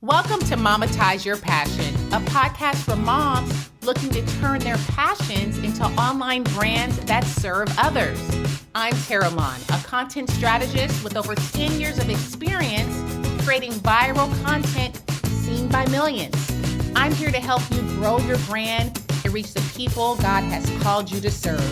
Welcome to Momatize Your Passion, a podcast for moms looking to turn their passions into online brands that serve others. I'm Tara Lon, a content strategist with over 10 years of experience creating viral content seen by millions. I'm here to help you grow your brand and reach the people God has called you to serve.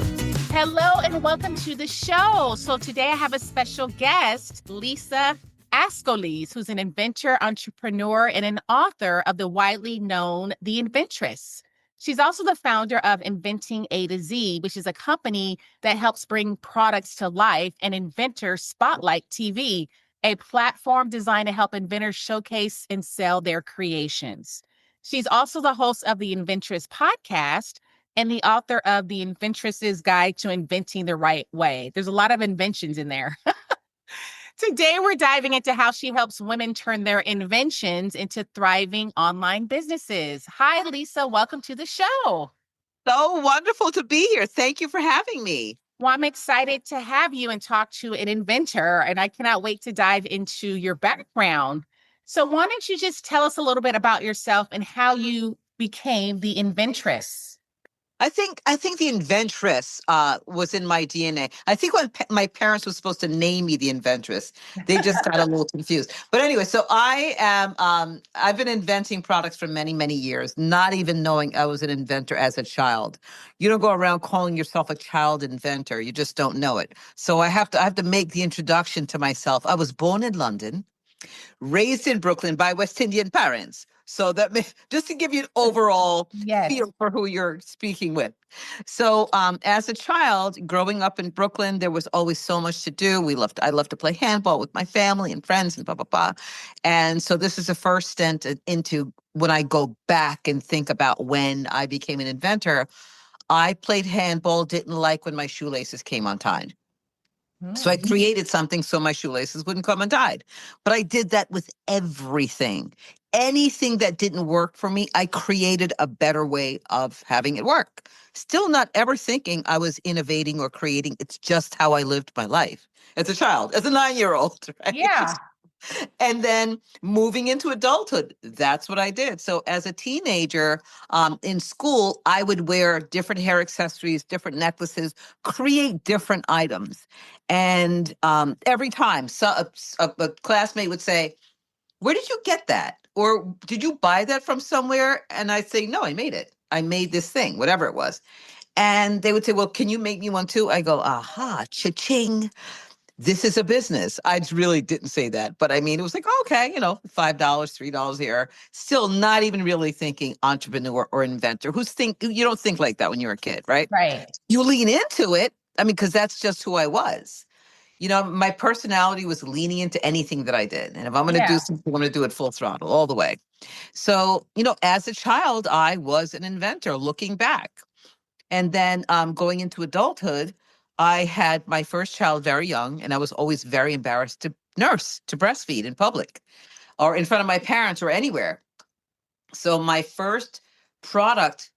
Hello and welcome to the show. So today I have a special guest, Lisa Ascolese, who's an inventor, entrepreneur, and an author of the widely known The Inventress. She's also the founder of Inventing A to Z, which is a company that helps bring products to life, and Inventor Spotlight TV, a platform designed to help inventors showcase and sell their creations. She's also the host of the Inventress Podcast and the author of the Inventress's Guide to Inventing the Right Way. There's a lot of inventions in there. Today, we're diving into how she helps women turn their inventions into thriving online businesses. Hi, Lisa. Welcome to the show. So wonderful to be here. Thank you for having me. Well, I'm excited to have you and talk to an inventor, and I cannot wait to dive into your background. So why don't you just tell us a little bit about yourself and how you became the Inventress? I think the Inventress was in my DNA. I think when my parents were supposed to name me the Inventress, they just got a little confused. But anyway, so I've been inventing products for many, many years, not even knowing I was an inventor as a child. You don't go around calling yourself a child inventor. You just don't know it. So I have to make the introduction to myself. I was born in London, raised in Brooklyn by West Indian parents. So just to give you an overall feel for who you're speaking with. So as a child, growing up in Brooklyn, there was always so much to do. I loved to play handball with my family and friends and blah, blah, blah. And so this is the first stint into when I go back and think about when I became an inventor. I played handball, didn't like when my shoelaces came untied. So I created something so my shoelaces wouldn't come untied. But I did that with everything. Anything that didn't work for me, I created a better way of having it work. Still not ever thinking I was innovating or creating. It's just how I lived my life as a child, as a 9-year-old, right? Yeah. And then moving into adulthood, that's what I did. So as a teenager in school, I would wear different hair accessories, different necklaces, create different items. And every time a classmate would say, "Where did you get that?" Or "Did you buy that from somewhere?" And I'd say, "No, I made it. I made this thing," whatever it was. And they would say, "Well, can you make me one too?" I go, "Aha, cha-ching. This is a business." I really didn't say that, but I mean, it was like, okay, $5, $3 here. Still not even really thinking entrepreneur or inventor. You don't think like that when you're a kid, right? Right. You lean into it. I mean, because that's just who I was. My personality was leaning into anything that I did. And if I'm going to do something, I'm going to do it full throttle all the way. So, as a child, I was an inventor looking back. And then going into adulthood, I had my first child very young, and I was always very embarrassed to breastfeed in public or in front of my parents or anywhere. So my first product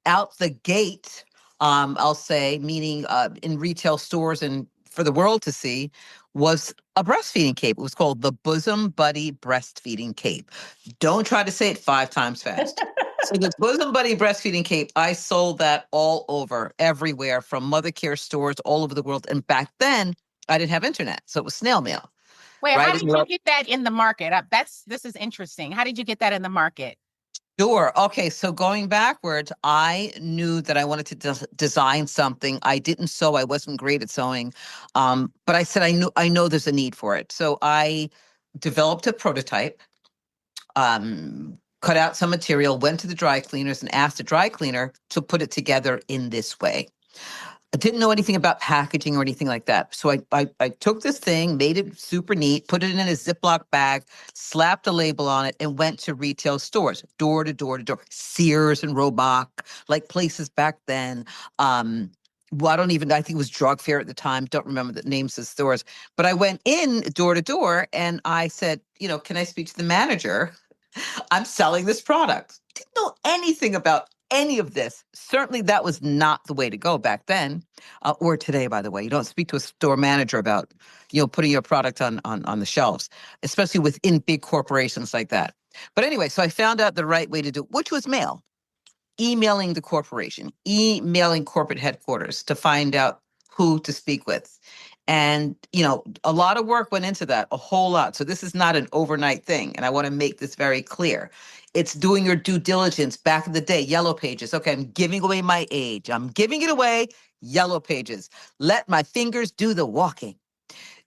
out the gate, I'll say, meaning in retail stores and for the world to see, was a breastfeeding cape. It was called the Bosom Buddy Breastfeeding Cape. Don't try to say it 5 times fast. So the Bosom Buddy Breastfeeding Cape, I sold that all over, everywhere, from mother care stores all over the world. And back then, I didn't have internet, so it was snail mail. Wait, right? How did you get that in the market? This is interesting. How did you get that in the market? Sure. Okay. So going backwards, I knew that I wanted to design something. I didn't sew. I wasn't great at sewing. But I said, I know there's a need for it. So I developed a prototype, cut out some material, went to the dry cleaners and asked the dry cleaner to put it together in this way. I didn't know anything about packaging or anything like that. So I took this thing, made it super neat, put it in a Ziploc bag, slapped a label on it, and went to retail stores, door to door to door, Sears and Roebuck, like places back then. I think it was Drug Fair at the time. Don't remember the names of the stores. But I went in door to door and I said, "Can I speak to the manager? I'm selling this product." Didn't know anything about any of this. Certainly that was not the way to go back then, or today, by the way. You don't speak to a store manager about, putting your product on the shelves, especially within big corporations like that. But anyway, so I found out the right way to do it, which was mail. Emailing the corporation, emailing corporate headquarters to find out who to speak with. And, a lot of work went into that, a whole lot. So this is not an overnight thing. And I want to make this very clear. It's doing your due diligence. Back in the day, Yellow Pages. Okay, I'm giving away my age. I'm giving it away. Yellow Pages. Let my fingers do the walking.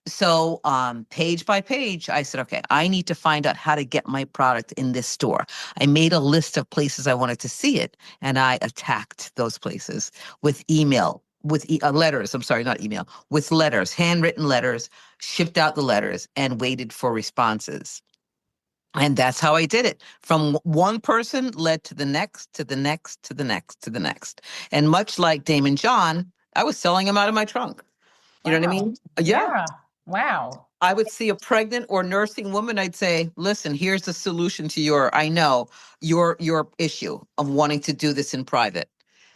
So page by page, I said, okay, I need to find out how to get my product in this store. I made a list of places I wanted to see it, and I attacked those places with email, with letters. I'm sorry, not email, with letters, handwritten letters, shipped out the letters, and waited for responses. And that's how I did it. From one person led to the next, to the next, to the next, to the next. And much like Damon John, I was selling them out of my trunk. You know what I mean? Yeah. Wow. I would see a pregnant or nursing woman. I'd say, listen, here's the solution to your issue of wanting to do this in private.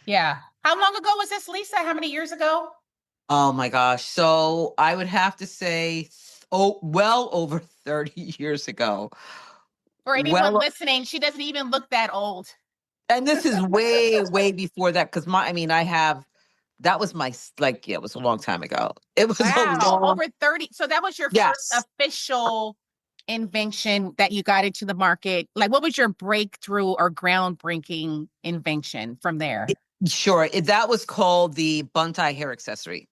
Yeah. How long ago was this, Lisa? How many years ago? Oh my gosh. So I would have to say, well over 30 years ago. For anyone listening, she doesn't even look that old. And this is way, way before that. Cause that was it was a long time ago. It was over 30. So that was your first official invention that you got into the market. Like, what was your breakthrough or groundbreaking invention from there? Sure. That was called the bun tie hair accessory.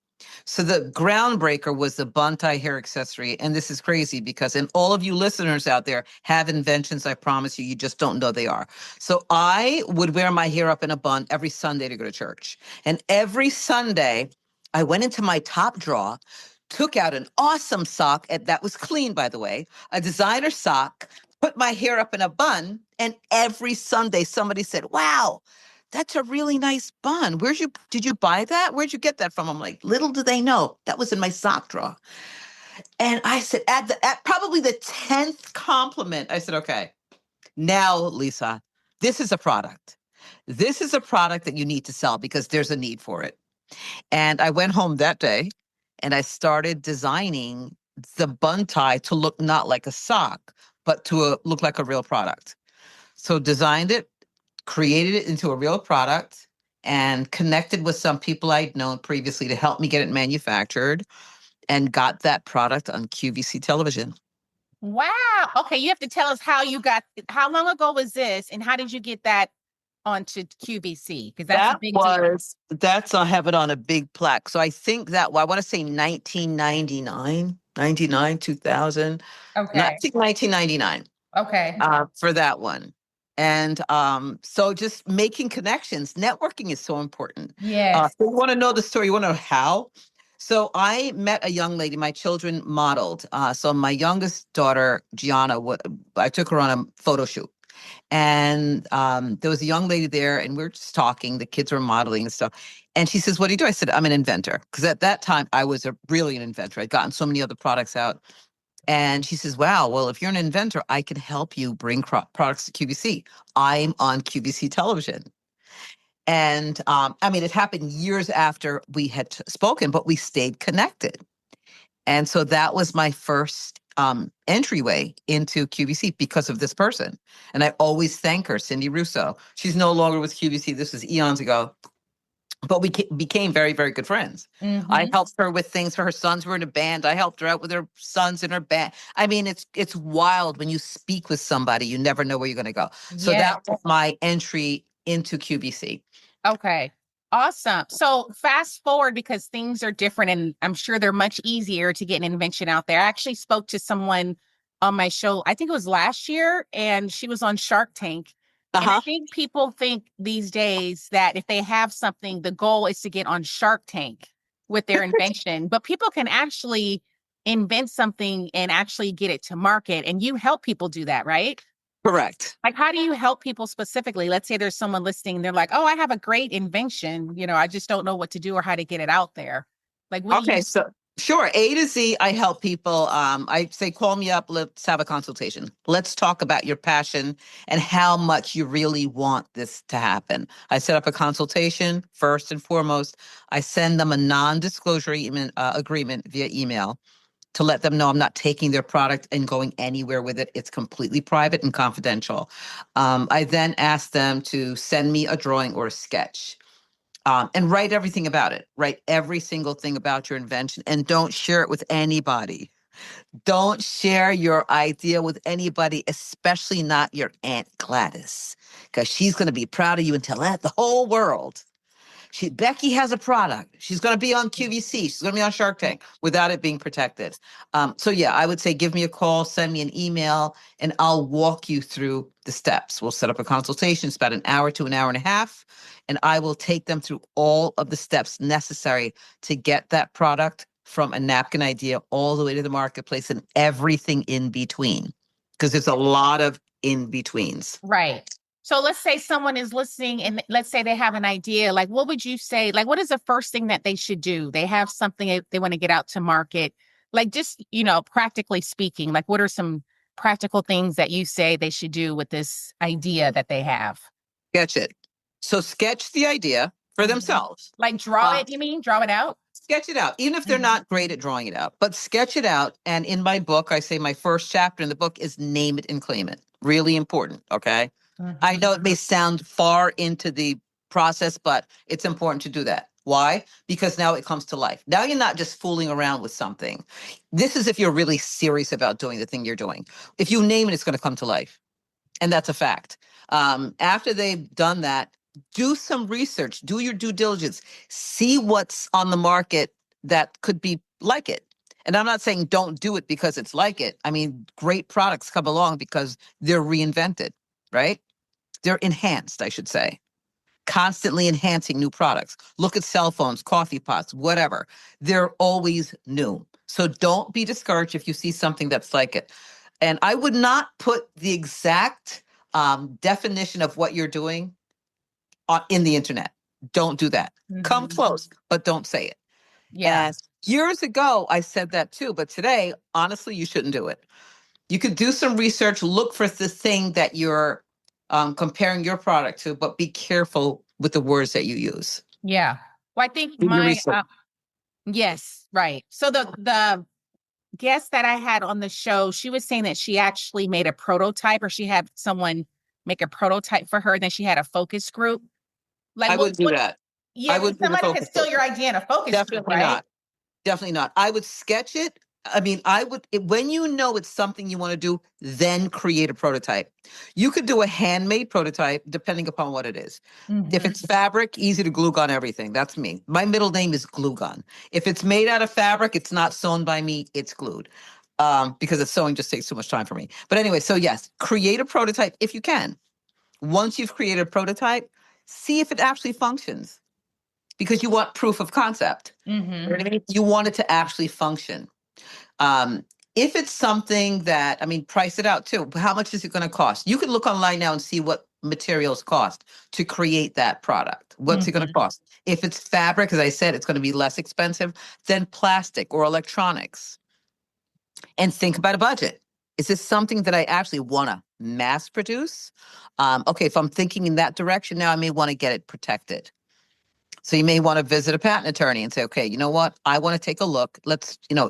So the groundbreaker was the bun tie hair accessory. And this is crazy because, and all of you listeners out there have inventions, I promise you, you just don't know they are. So I would wear my hair up in a bun every Sunday to go to church. And every Sunday I went into my top drawer, took out an awesome sock, and that was clean, by the way, a designer sock, put my hair up in a bun. And every Sunday somebody said, wow, that's a really nice bun. Did you buy that? Where'd you get that from? I'm like, little do they know, that was in my sock drawer. And I said, at probably the 10th compliment, I said, okay, now, Lisa, this is a product. This is a product that you need to sell because there's a need for it. And I went home that day and I started designing the bun tie to look not like a sock, but to look like a real product. So designed it, created it into a real product, and connected with some people I'd known previously to help me get it manufactured, and got that product on QVC television. Wow. Okay, you have to tell us how long ago was this, and how did you get that onto QVC? Because that's a big deal. I have it on a big plaque. So I think I want to say 1999, 2000. Okay. I think 1999. Okay. For that one. And so just making connections, networking is so important. Yes. So you want to know the story, you want to know how? So I met a young lady, my children modeled. So my youngest daughter, Gianna, I took her on a photo shoot. And there was a young lady there and we were just talking, the kids were modeling and stuff. And she says, what do you do? I said, I'm an inventor. Because at that time I was really an inventor. I'd gotten so many other products out. And she says, wow, well, if you're an inventor, I can help you bring products to QVC. I'm on QVC television. And it happened years after we had spoken, but we stayed connected. And so that was my first entryway into QVC because of this person. And I always thank her, Cindy Russo. She's no longer with QVC. This was eons ago. But we became very, very good friends. Mm-hmm. I helped her with things for her sons who were in a band. I helped her out with her sons in her band. I mean, it's wild when you speak with somebody, you never know where you're going to go. So that was my entry into QVC. Okay. Awesome. So fast forward, because things are different and I'm sure they're much easier to get an invention out there. I actually spoke to someone on my show, I think it was last year, and she was on Shark Tank. And I think people think these days that if they have something, the goal is to get on Shark Tank with their invention. But people can actually invent something and actually get it to market. And you help people do that, right? Correct. Like, how do you help people specifically? Let's say there's someone listening and they're like, oh, I have a great invention. I just don't know what to do or how to get it out there. Like, what do you... So sure. A to Z, I help people. I say, call me up. Let's have a consultation. Let's talk about your passion and how much you really want this to happen. I set up a consultation first and foremost. I send them a non-disclosure agreement via email. to let them know I'm not taking their product and going anywhere with it. It's completely private and confidential. I then ask them to send me a drawing or a sketch. And write everything about it. Write every single thing about your invention and don't share it with anybody. Don't share your idea with anybody, especially not your Aunt Gladys, because she's going to be proud of you and tell that the whole world. Becky has a product. She's going to be on QVC. She's going to be on Shark Tank without it being protected. So yeah, I would say give me a call, send me an email, and I'll walk you through the steps. We'll set up a consultation. It's about an hour to an hour and a half, and I will take them through all of the steps necessary to get that product from a napkin idea all the way to the marketplace and everything in between, because there's a lot of in betweens. Right. So let's say someone is listening and let's say they have an idea. Like, what would you say? Like, what is the first thing that they should do? They have something they want to get out to market. Like, just, practically speaking, like, what are some practical things that you say they should do with this idea that they have? Sketch it. So sketch the idea for themselves. Like, draw it, you mean? Draw it out? Sketch it out, even if they're not great at drawing it out, but sketch it out. And in my book, I say my first chapter in the book is name it and claim it. Really important. Okay. I know it may sound far into the process, but it's important to do that. Why? Because now it comes to life. Now you're not just fooling around with something. This is if you're really serious about doing the thing you're doing. If you name it, it's going to come to life. And that's a fact. After they've done that, do some research, do your due diligence, see what's on the market that could be like it. And I'm not saying don't do it because it's like it. I mean, great products come along because they're reinvented, right? They're enhanced, I should say. Constantly enhancing new products. Look at cell phones, coffee pots, whatever. They're always new. So don't be discouraged if you see something that's like it. And I would not put the exact definition of what you're doing in the internet. Don't do that. Come close, but don't say it. Yeah. And years ago, I said that too. But today, honestly, you shouldn't do it. You could do some research, look for the thing that you're comparing your product to, but be careful with the words that you use. Yeah. Well, I think yes, right. So the guest that I had on the show, she was saying that she actually made a prototype, or she had someone make a prototype for her. Then she had a focus group. Like, I would do that. Yeah, I would somebody could steal your idea in a focus group, right? Not. Definitely not. I would sketch it. I mean, when you know it's something you want to do, then create a prototype. You could do a handmade prototype depending upon what it is. If it's fabric, easy to glue gun everything. That's me. My middle name is Glue Gun. If it's made out of fabric, it's not sewn by me, it's glued. Because the sewing just takes too much time for me. But anyway, so yes, create a prototype if you can. Once you've created a prototype, see if it actually functions. Because you want proof of concept. You know what I mean? You want it to actually function. If it's something that, price it out too. How much is it going to cost? You can look online now and see what materials cost to create that product. What's it going to cost? If it's fabric, as I said, it's going to be less expensive than plastic or electronics. And think about a budget. Is this something that I actually want to mass produce? Okay, if I'm thinking in that direction now, I may want to get it protected. So you may want to visit a patent attorney and say, okay, you know what? I want to take a look.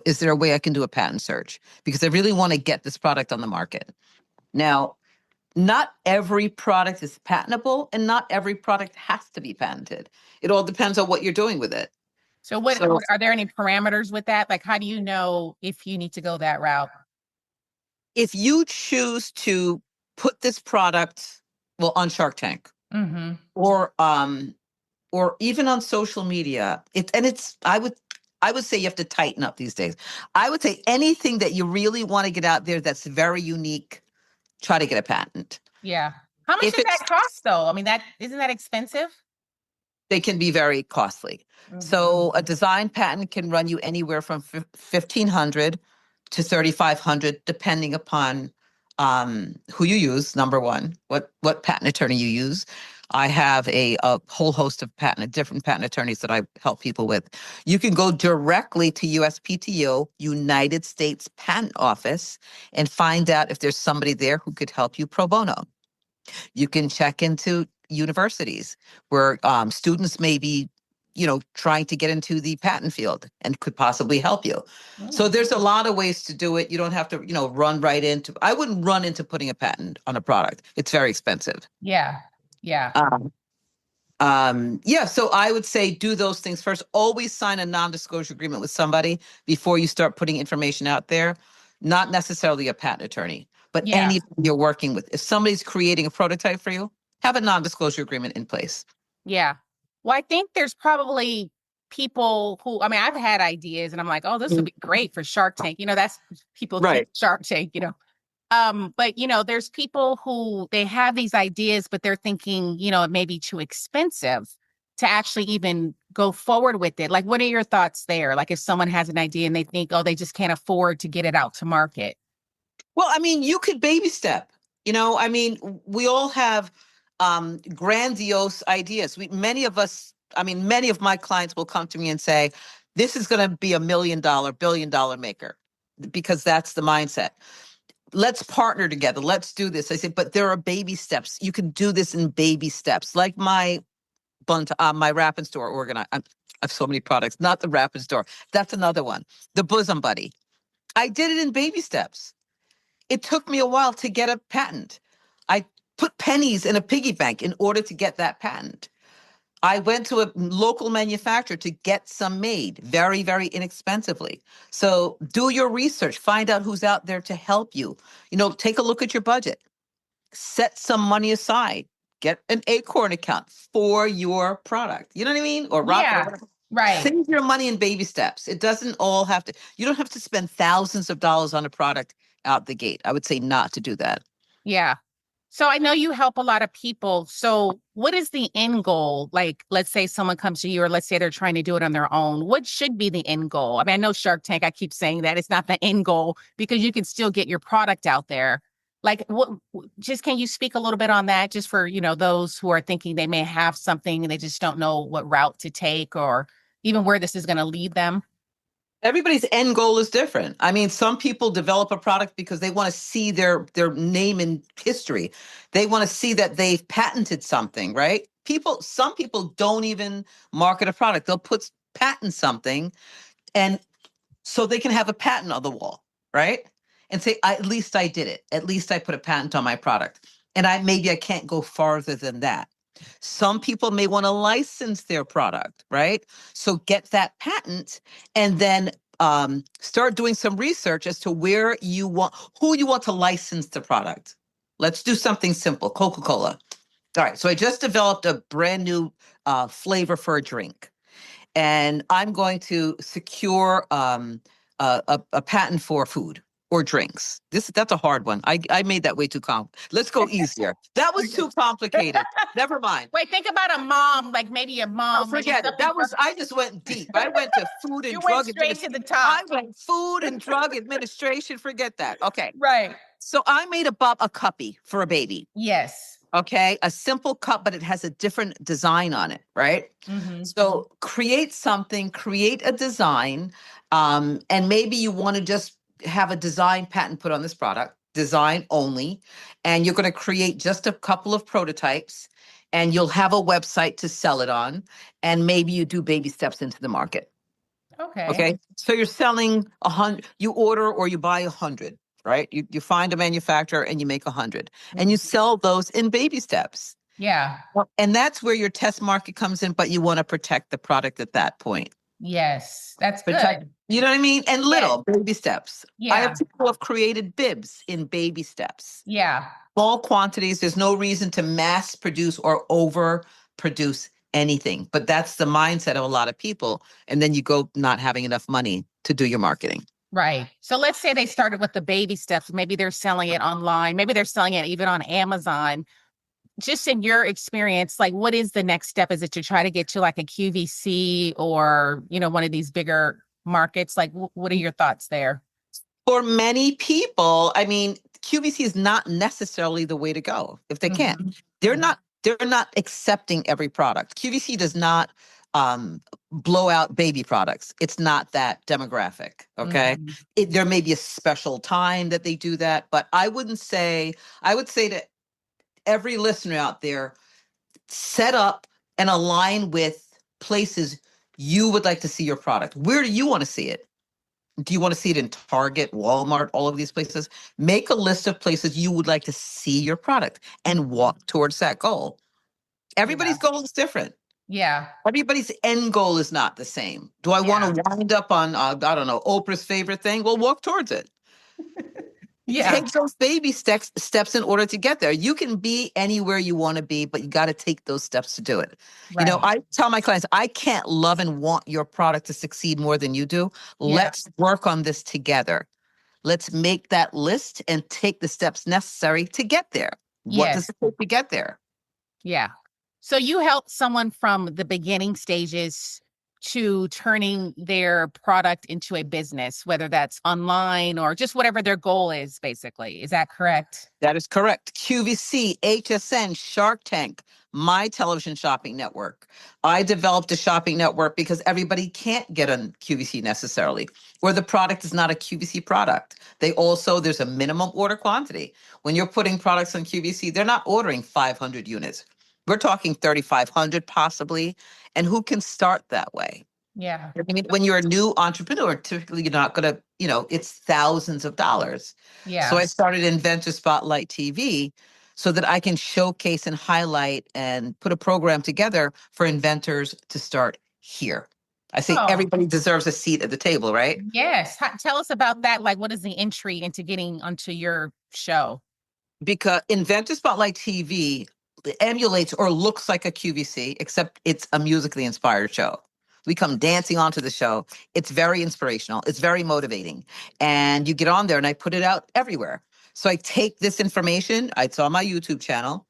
Is there a way I can do a patent search? Because I really want to get this product on the market. Now, not every product is patentable and not every product has to be patented. It all depends on what you're doing with it. So are there any parameters with that? Like, how do you know if you need to go that route? If you choose to put this product, on Shark Tank or even on social media, I would say you have to tighten up these days. I would say anything that you really want to get out there that's very unique, try to get a patent. Yeah. How much does that cost though? Isn't that expensive? They can be very costly. So a design patent can run you anywhere from $1,500 to $3,500, depending upon who you use. Number one, what patent attorney you use. I have a whole host of different patent attorneys that I help people with. You can go directly to USPTO, United States Patent Office, and find out if there's somebody there who could help you pro bono. You can check into universities where students may be trying to get into the patent field and could possibly help you. So Mm. there's a lot of ways to do it. You don't have to, run right into, I wouldn't run into putting a patent on a product. It's very expensive. Yeah. Yeah. Yeah, so I would say do those things first. Always sign a non-disclosure agreement with somebody before you start putting information out there. Not necessarily a patent attorney, but Yeah. any you're working with. If somebody's creating a prototype for you, have a non-disclosure agreement in place. Yeah. Well, I think there's probably people who, I mean, I've had ideas and I'm like, oh, this would be great for Shark Tank. That's people think Right. Shark Tank. But there's people who they have these ideas, but they're thinking, it may be too expensive to actually even go forward with it. Like, what are your thoughts there? Like, if someone has an idea and they think, oh, they just can't afford to get it out to market. Well, I mean, you could baby step. We all have grandiose ideas. Many of my clients will come to me and say, this is going to be $1 million, billion-dollar maker, because that's the mindset. Let's partner together. Let's do this. I say, but there are baby steps. You can do this in baby steps. Like my wrap and store organizer. I have so many products, not the wrap and store. That's another one. The Bosom Buddy. I did it in baby steps. It took me a while to get a patent. I put pennies in a piggy bank in order to get that patent. I went to a local manufacturer to get some made very, very inexpensively. So do your research, find out who's out there to help you. Take a look at your budget, set some money aside, get an Acorn account for your product. You know what I mean? Or Rocket. Yeah, right. Save your money in baby steps. It doesn't all have to, you don't have to spend thousands of dollars on a product out the gate. I would say not to do that. Yeah. So I know you help a lot of people. So what is the end goal? Like, let's say someone comes to you, or let's say they're trying to do it on their own. What should be the end goal? I mean, I know Shark Tank, I keep saying that it's not the end goal because you can still get your product out there. Like, can you speak a little bit on that just for, those who are thinking they may have something and they just don't know what route to take or even where this is going to lead them? Everybody's end goal is different. I mean, some people develop a product because they want to see their name in history. They want to see that they've patented something, right? Some people don't even market a product. They'll patent something, and so they can have a patent on the wall, right? And say, at least I did it. At least I put a patent on my product. And maybe I can't go farther than that. Some people may want to license their product, right? So get that patent and then start doing some research as to who you want to license the product. Let's do something simple. Coca-Cola. All right. So I just developed a brand new flavor for a drink, and I'm going to secure a patent for food or drinks. That's a hard one. I made that way too complicated. Let's go easier. That was too complicated. Never mind. Wait, think about a mom, like maybe a mom. Forget it. I just went deep. I went to food and You drug went straight to the top. I went food and drug administration. Forget that. Okay. Right. So I made a cuppy for a baby. Yes. Okay. A simple cup, but it has a different design on it. Right. Mm-hmm. So create a design. And maybe you want to just have a design patent put on this product, design only. And you're going to create just a couple of prototypes, and you'll have a website to sell it on. And maybe you do baby steps into the market. Okay. So you're selling 100, you order or you buy 100, right? You find a manufacturer and you make 100, and you sell those in baby steps. Yeah. And that's where your test market comes in, but you want to protect the product at that point. Yes, that's good. You know what I mean? And baby steps. Yeah. I have people who have created bibs in baby steps. Yeah. Small quantities. There's no reason to mass produce or over produce anything. But that's the mindset of a lot of people. And then you go not having enough money to do your marketing. Right. So let's say they started with the baby steps. Maybe they're selling it online. Maybe they're selling it even on Amazon. Just in your experience, like, what is the next step? Is it to try to get to like a QVC or, one of these bigger markets? Like, what are your thoughts there? For many people, I mean, QVC is not necessarily the way to go if they can't. Mm-hmm. They're not accepting every product. QVC does not blow out baby products. It's not that demographic. Okay. Mm-hmm. There may be a special time that they do that, but I would say to every listener out there, set up and align with places you would like to see your product. Where do you want to see it? Do you want to see it in Target, Walmart, all of these places? Make a list of places you would like to see your product and walk towards that goal. Yeah. Everybody's goal is different. Yeah. Everybody's end goal is not the same. Do I want to wind up on, I don't know, Oprah's favorite thing? Well, walk towards it. Yeah. Take those baby steps in order to get there. You can be anywhere you want to be, but you got to take those steps to do it. You know, Right. I tell my clients, I can't love and want your product to succeed more than you do. Yeah. Let's work on this together. Let's make that list and take the steps necessary to get there. What does Yes. it take to get there? Yeah. So you help someone from the beginning stages to turning their product into a business, whether that's online or just whatever their goal is, basically. Is that correct? That is correct. QVC, HSN, Shark Tank, my television shopping network. I developed a shopping network because everybody can't get on QVC necessarily, or the product is not a QVC product. There's a minimum order quantity. When you're putting products on QVC, they're not ordering 500 units. We're talking 3,500 possibly. And who can start that way? Yeah. I mean, when you're a new entrepreneur, typically you're not going to, it's thousands of dollars. Yeah. So I started Inventor Spotlight TV so that I can showcase and highlight and put a program together for inventors to start here. I say everybody deserves a seat at the table, right? Yes. Tell us about that. Like, what is the entry into getting onto your show? Because Inventor Spotlight TV emulates or looks like a QVC, except it's a musically inspired show. We come dancing onto the show. It's very inspirational. It's very motivating. And you get on there and I put it out everywhere. So I take this information, it's on my YouTube channel,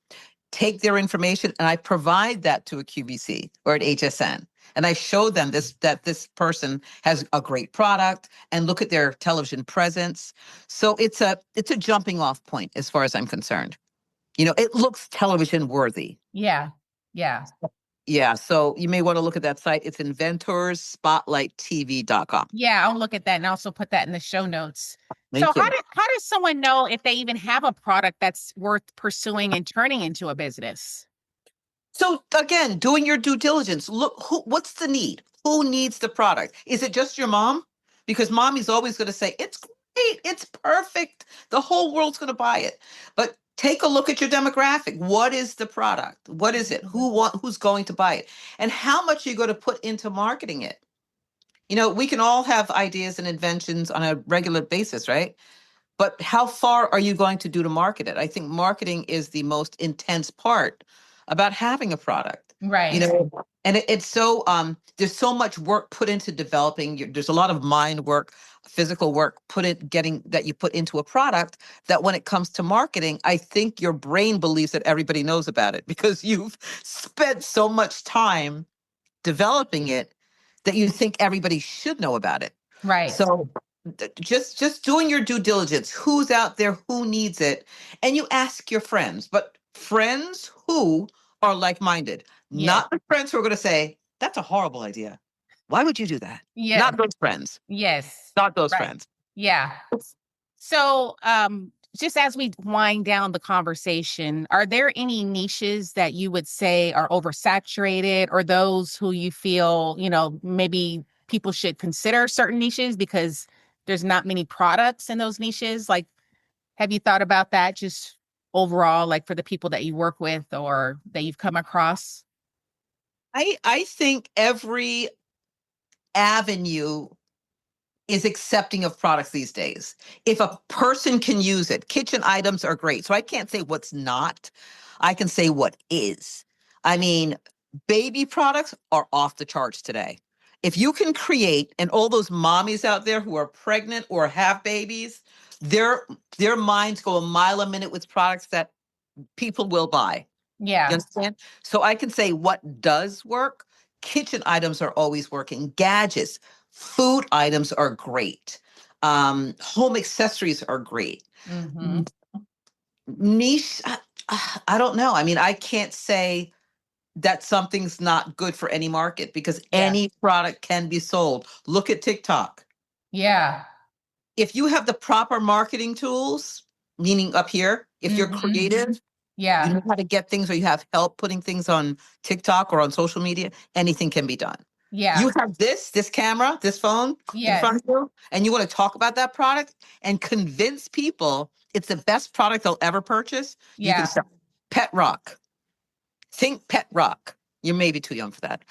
take their information and I provide that to a QVC or an HSN. And I show them that this person has a great product and look at their television presence. So it's a jumping off point as far as I'm concerned. It looks television worthy. Yeah. Yeah. Yeah, so you may want to look at that site. It's inventorsspotlighttv.com. Yeah, I'll look at that and also put that in the show notes. Thank So you. how does someone know if they even have a product that's worth pursuing and turning into a business? So again, doing your due diligence. Look, what's the need? Who needs the product? Is it just your mom? Because mommy's always going to say, it's great, it's perfect. The whole world's going to buy it. But take a look at your demographic. What is the product? What is it? Who's going to buy it? And how much are you going to put into marketing it? We can all have ideas and inventions on a regular basis, right? But how far are you going to do to market it? I think marketing is the most intense part about having a product. Right. And it's so there's so much work put into developing. There's a lot of mind work, physical work that you put into a product that when it comes to marketing, I think your brain believes that everybody knows about it because you've spent so much time developing it that you think everybody should know about it. Right. So just doing your due diligence, who's out there, who needs it, and you ask your friends, but friends who are like-minded, not the friends who are going to say, that's a horrible idea. Why would you do that? Yeah. Not those friends. Yes. Not those friends. Yeah. So, just as we wind down the conversation, are there any niches that you would say are oversaturated or those who you feel, maybe people should consider certain niches because there's not many products in those niches? Like, have you thought about that just overall, like for the people that you work with or that you've come across? I think every avenue is accepting of products these days. If a person can use it, kitchen items are great. So I can't say what's not. I can say what is. I mean, baby products are off the charts today. If you can create, and all those mommies out there who are pregnant or have babies, their minds go a mile a minute with products that people will buy. Yeah. You understand? So I can say what does work. Kitchen items are always working. Gadgets, food items are great. Home accessories are great. Mm-hmm. Niche, I don't know. I mean, I can't say that something's not good for any market because any product can be sold. Look at TikTok. Yeah. If you have the proper marketing tools, meaning up here, if you're creative, you know how to get things or you have help putting things on TikTok or on social media, anything can be done. Yeah. You have this camera, this phone in Yes. front of you, and you want to talk about that product and convince people it's the best product they'll ever purchase. You can Yeah. start Pet Rock. Think Pet Rock. You may be too young for that.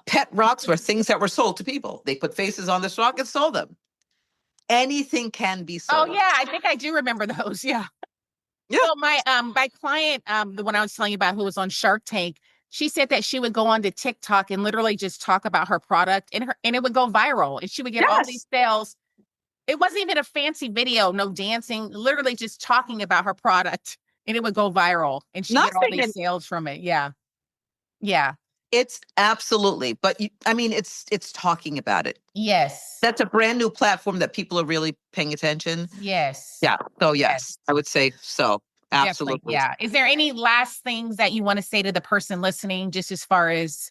Pet rocks were things that were sold to people. They put faces on this rock and sold them. Anything can be Oh sold. yeah, I think I do remember those. Yeah. Yeah. So my client, the one I was telling you about who was on Shark Tank, she said that she would go on to TikTok and literally just talk about her product and it would go viral and she would get all these Yes. sales. It wasn't even a fancy video, no dancing, literally just talking about her product and it would go viral and she'd get all Nothing. these sales from it. Yeah. Yeah. It's absolutely, but I mean, it's talking about it. Yes. That's a brand new platform that people are really paying attention. Yes. Yeah. So Yes. yes, I would say so. Definitely. Absolutely. Yeah. Is there any last things that you want to say to the person listening, just as far as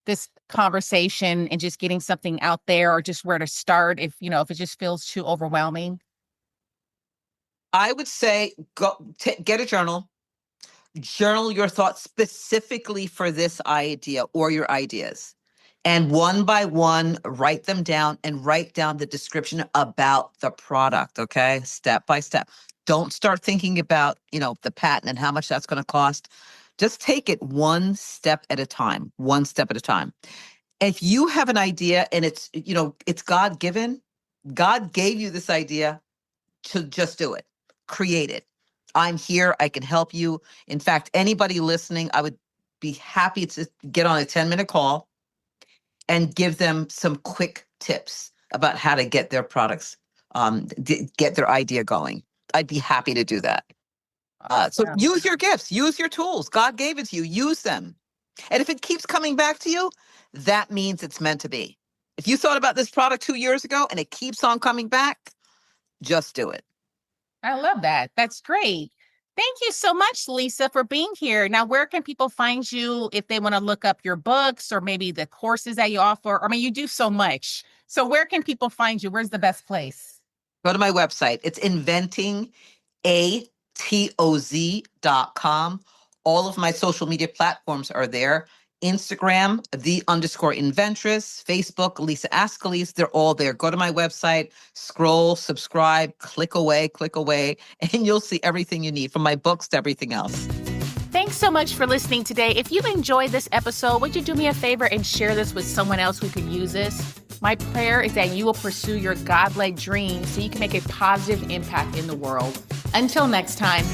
this conversation and just getting something out there or just where to start if, if it just feels too overwhelming? I would say get a journal. Journal your thoughts specifically for this idea or your ideas. And one by one, write them down and write down the description about the product, okay? Step by step. Don't start thinking about, the patent and how much that's going to cost. Just take it one step at a time, one step at a time. If you have an idea and it's God-given, God gave you this idea to just do it, create it. I'm here. I can help you. In fact, anybody listening, I would be happy to get on a 10-minute call and give them some quick tips about how to get their products, get their idea going. I'd be happy to do that. So Awesome. use your gifts, use your tools. God gave it to you. Use them. And if it keeps coming back to you, that means it's meant to be. If you thought about this product 2 years ago and it keeps on coming back, just do it. I love that. That's great. Thank you so much, Lisa, for being here. Now, where can people find you if they want to look up your books or maybe the courses that you offer? I mean, you do so much. So where can people find you? Where's the best place? Go to my website. It's inventingatoz.com. All of my social media platforms are there. Instagram, _Inventors, Facebook, Lisa Ascolese, they're all there. Go to my website, scroll, subscribe, click away, and you'll see everything you need from my books to everything else. Thanks so much for listening today. If you enjoyed this episode, would you do me a favor and share this with someone else who could use this? My prayer is that you will pursue your God-led dreams so you can make a positive impact in the world. Until next time.